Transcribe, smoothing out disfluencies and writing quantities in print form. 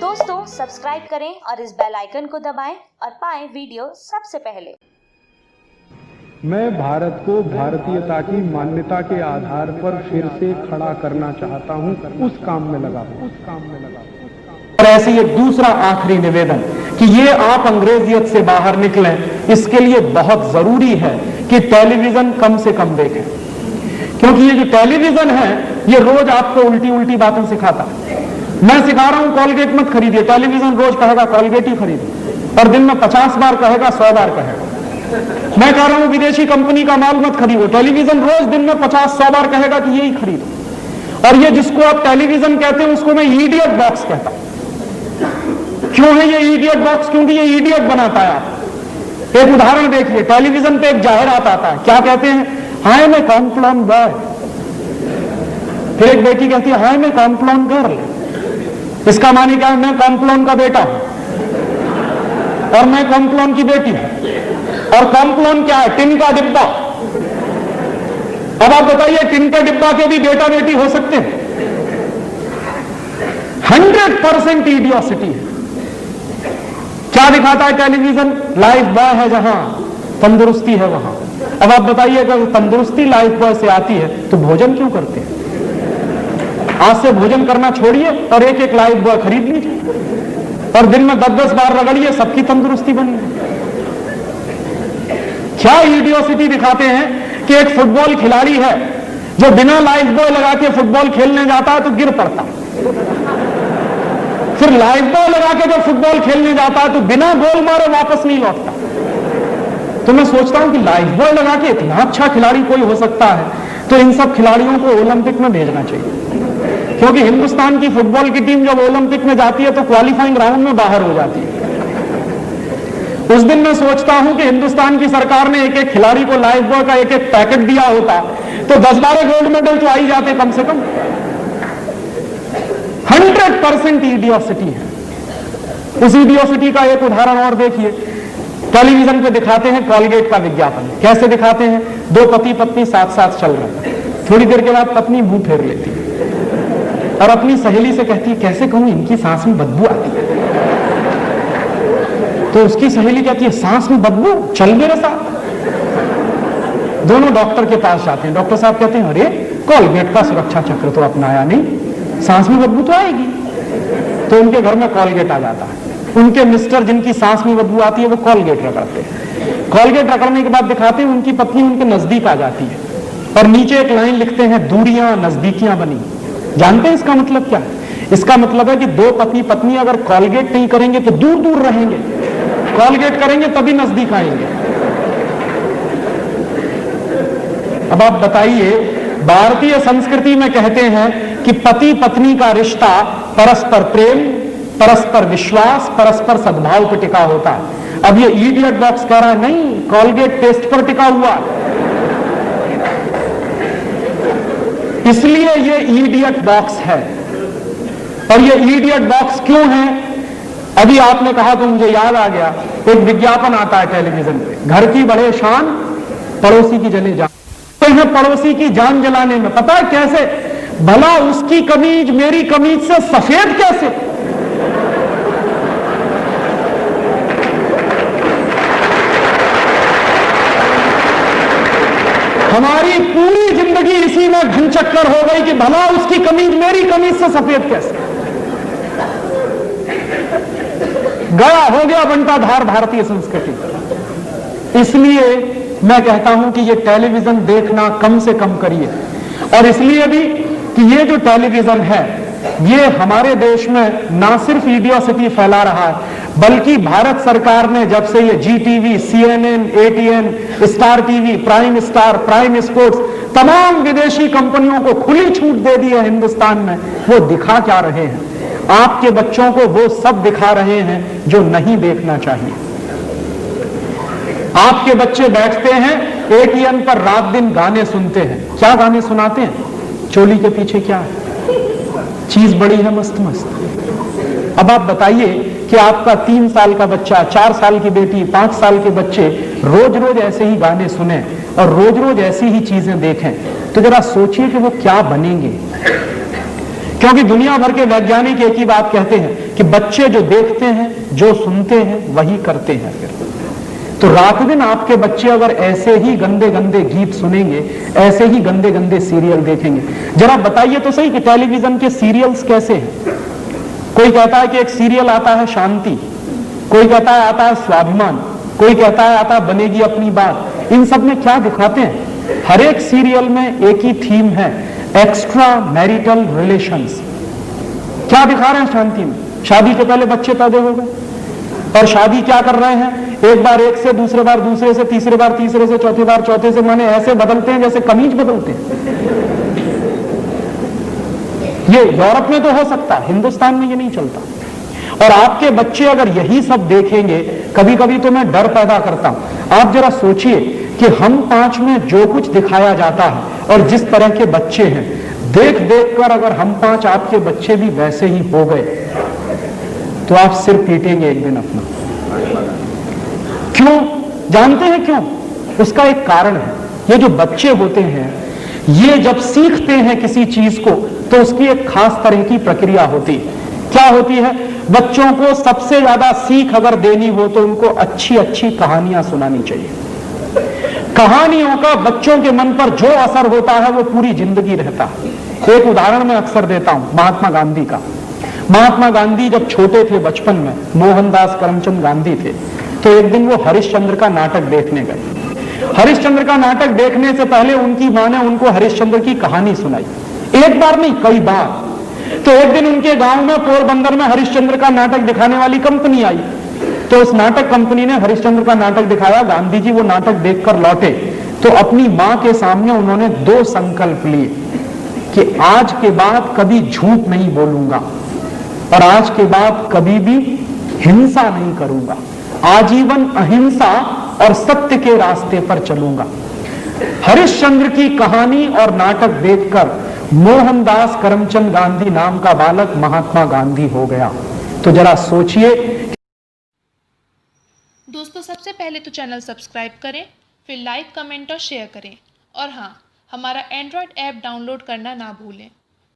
दोस्तों सब्सक्राइब करें और इस बेल आइकन को दबाएं और पाएं वीडियो सबसे पहले। मैं भारत को भारतीयता की मान्यता के आधार पर फिर से खड़ा करना चाहता हूं, उस काम में लगा हूं। और ऐसे ये दूसरा आखिरी निवेदन कि ये आप अंग्रेजियत से बाहर निकलें, इसके लिए बहुत जरूरी है कि टेलीविजन कम से कम देखें, क्योंकि ये जो टेलीविजन है ये रोज आपको उल्टी उल्टी बातें सिखाता है। मैं सिखा रहा हूं कॉलगेट मत खरीदिए, टेलीविजन रोज कहेगा कॉलगेट ही खरीदिए और दिन में 50 बार कहेगा, 100 बार कहेगा। मैं कह रहा हूं विदेशी कंपनी का माल मत खरीदो, टेलीविजन रोज दिन में 50-100 बार कहेगा कि यही खरीदो। और ये जिसको आप टेलीविजन कहते हैं उसको मैं इडियट बॉक्स कहता हूं। क्यों है ये इडियट बॉक्स? क्योंकि ये इडियट बनाता है आप। एक उदाहरण देखिए, टेलीविजन पे एक जाहिरात आता है, क्या कहते हैं? हाय मैं कॉम्प्लान बॉय। फिर एक बेटी कहती है हाय मैं कॉम्प्लान गर्ल। इसका माने क्या है? मैं कॉम्प्लान का बेटा हूं और मैं कॉम्प्लान की बेटी हूं। और कॉम्प्लान क्या है? टिन का डिब्बा। अब आप बताइए, टिन के डिब्बा के भी बेटा बेटी हो सकते हैं? 100% इडियोसिटी है। क्या दिखाता है टेलीविजन? लाइफ बॉय है जहां, तंदुरुस्ती है वहां। अब आप बताइए, अगर तंदुरुस्ती लाइफ बॉय से आती है तो भोजन क्यों करते हैं? आज से भोजन करना छोड़िए और एक एक लाइफ बॉय खरीद लीजिए और दिन में 10-10 बार रगड़िए, सबकी तंदुरुस्ती बनी। क्या इडियोसिटी दिखाते हैं कि एक फुटबॉल खिलाड़ी है जो बिना लाइफ बॉय लगा के फुटबॉल खेलने जाता है तो गिर पड़ता, फिर लाइफ बॉय लगा के जब फुटबॉल खेलने जाता है तो बिना गोल मारे वापस नहीं लौटता। तो मैं सोचता हूं कि लाइफ बॉय लगा के इतना अच्छा खिलाड़ी कोई हो सकता है तो इन सब खिलाड़ियों को ओलंपिक में भेजना चाहिए, क्योंकि हिंदुस्तान की फुटबॉल की टीम जब ओलंपिक में जाती है तो क्वालिफाइंग राउंड में बाहर हो जाती है। उस दिन मैं सोचता हूं कि हिंदुस्तान की सरकार ने एक एक खिलाड़ी को लाइफ बॉय का एक एक पैकेट दिया होता तो 10-12 गोल्ड मेडल तो आ ही जाते कम से कम। 100% इडियोसिटी है। उस इडियोसिटी का एक उदाहरण और देखिए, टेलीविजन पे दिखाते हैं कॉलगेट का विज्ञापन। कैसे दिखाते हैं? दो पति पत्नी साथ साथ चल रहे हैं, थोड़ी देर के बाद पत्नी मुंह फेर लेती है और अपनी सहेली से कहती है कैसे कहूं इनकी सांस में बदबू आती है। तो उसकी सहेली कहती है सांस में बदबू, चल मेरे साथ। दोनों डॉक्टर के पास जाते हैं। डॉक्टर साहब कहते हैं अरे कॉलगेट का सुरक्षा चक्र तो अपनाया नहीं, सांस में बदबू तो आएगी। तो उनके घर में कॉलगेट आ जाता है। उनके मिस्टर जिनकी सांस में बदबू आती है वो कॉलगेट रगड़ते हैं। कॉलगेट रगड़ने के बाद दिखाते हैं उनकी पत्नी उनके नजदीक आ जाती है और नीचे एक लाइन लिखते हैं दूरियां नजदीकियां बनी। जानते हैं इसका मतलब क्या है? इसका मतलब है कि दो पति पत्नी अगर कॉलगेट नहीं करेंगे तो दूर दूर रहेंगे, कॉलगेट करेंगे तभी नजदीक आएंगे। अब आप बताइए, भारतीय संस्कृति में कहते हैं कि पति पत्नी का रिश्ता परस्पर प्रेम, परस्पर विश्वास, परस्पर सद्भाव पर टिका होता है। अब ये इडियट बॉक्स कह रहा है नहीं, कॉलगेट टेस्ट पर टिका हुआ। इसलिए ये इडियट बॉक्स है। और ये इडियट बॉक्स क्यों है? अभी आपने कहा तो मुझे याद आ गया, एक विज्ञापन आता है टेलीविजन पे, घर की बढ़े शान पड़ोसी की जले जान। तो है पड़ोसी की जान जलाने में, पता है कैसे? भला उसकी कमीज मेरी कमीज से सफेद कैसे? हमारी पूरी जिंदगी इसी में घनचक्कर हो गई कि भला उसकी कमीज मेरी कमीज से सफेद कैसे? गया हो गया बंटा धार भारतीय संस्कृति। इसलिए मैं कहता हूं कि ये टेलीविजन देखना कम से कम करिए। और इसलिए भी कि ये जो टेलीविजन है ये हमारे देश में ना सिर्फ इडियोसिटी फैला रहा है, बल्कि भारत सरकार ने जब से ये GTV, CNN, ATN, star TV, prime star, prime sports, तमाम विदेशी कंपनियों को खुली छूट दे दी है हिंदुस्तान में, वो दिखा क्या रहे हैं? आपके बच्चों को वो सब दिखा रहे हैं जो नहीं देखना चाहिए। आपके बच्चे बैठते हैं ATN पर, रात दिन गाने सुनते हैं। क्या गाने सुनाते हैं? चोली के पीछे क्या है? चीज बड़ी है मस्त मस्त। अब आप बताइए कि आपका 3 साल का बच्चा, 4 साल की बेटी, 5 साल के बच्चे रोज रोज ऐसे ही गाने सुने और रोज रोज ऐसी ही चीजें देखें तो जरा सोचिए कि वो क्या बनेंगे। क्योंकि दुनिया भर के वैज्ञानिक एक ही बात कहते हैं कि बच्चे जो देखते हैं, जो सुनते हैं, वही करते हैं फिर। तो रात दिन आपके बच्चे अगर ऐसे ही गंदे गंदे गीत सुनेंगे, ऐसे ही गंदे गंदे सीरियल देखेंगे, जरा बताइए तो सही कि टेलीविजन के सीरियल्स कैसे हैं। कोई कहता है कि एक सीरियल आता है शांति, कोई कहता है आता है स्वाभिमान, कोई कहता है आता है बनेगी अपनी बात। इन सब में क्या दिखाते हैं? हर एक सीरियल में एक ही थीम है, एक्स्ट्रा मैरिटल रिलेशंस। क्या दिखा रहे हैं शांति में? शादी के पहले बच्चे पैदा हो गए, और शादी क्या कर रहे हैं? एक बार एक से, दूसरे बार दूसरे से, तीसरे बार तीसरे से, चौथी बार चौथे से, माने ऐसे बदलते हैं जैसे कमीज बदलते हैं। ये यूरोप में तो हो सकता है, हिंदुस्तान में ये नहीं चलता। और आपके बच्चे अगर यही सब देखेंगे, कभी कभी तो मैं डर पैदा करता हूं। आप जरा सोचिए कि हम 5 में जो कुछ दिखाया जाता है और जिस तरह के बच्चे हैं, देख देख कर अगर हम 5 आपके बच्चे भी वैसे ही हो गए तो आप सिर पीटेंगे एक दिन अपना। क्यों? जानते हैं क्यों? उसका एक कारण है। ये जो बच्चे होते हैं, ये जब सीखते हैं किसी चीज को तो उसकी एक खास तरह की प्रक्रिया होती है। क्या होती है? बच्चों को सबसे ज्यादा सीख अगर देनी हो तो उनको अच्छी अच्छी कहानियां सुनानी चाहिए। कहानियों का बच्चों के मन पर जो असर होता है वो पूरी जिंदगी रहता है। एक उदाहरण मैं अक्सर देता हूं, महात्मा गांधी का। महात्मा गांधी जब छोटे थे, बचपन में, मोहनदास करमचंद गांधी थे, तो एक दिन वो हरिश्चंद्र का नाटक देखने गए। हरिश्चंद्र का नाटक देखने से पहले उनकी मां ने उनको हरिश्चंद्र की कहानी सुनाई, एक बार नहीं कई बार। तो एक दिन उनके गांव में पोरबंदर में हरिश्चंद्र का नाटक दिखाने वाली कंपनी आई, तो उस नाटक कंपनी ने हरिश्चंद्र का नाटक दिखाया। गांधी जी वो नाटक देखकर लौटे तो अपनी मां के सामने उन्होंने 2 संकल्प लिए कि आज के बाद कभी झूठ नहीं बोलूंगा और आज के बाद कभी भी हिंसा नहीं करूंगा, आजीवन अहिंसा और सत्य के रास्ते पर चलूंगा। हरिश्चंद्र की कहानी और नाटक देखकर मोहनदास करमचंद गांधी नाम का बालक महात्मा गांधी हो गया। तो जरा सोचिए। दोस्तों, सबसे पहले तो चैनल सब्सक्राइब करें, फिर लाइक, कमेंट और शेयर करें। और हाँ, हमारा एंड्रॉयड ऐप डाउनलोड करना ना भूलें।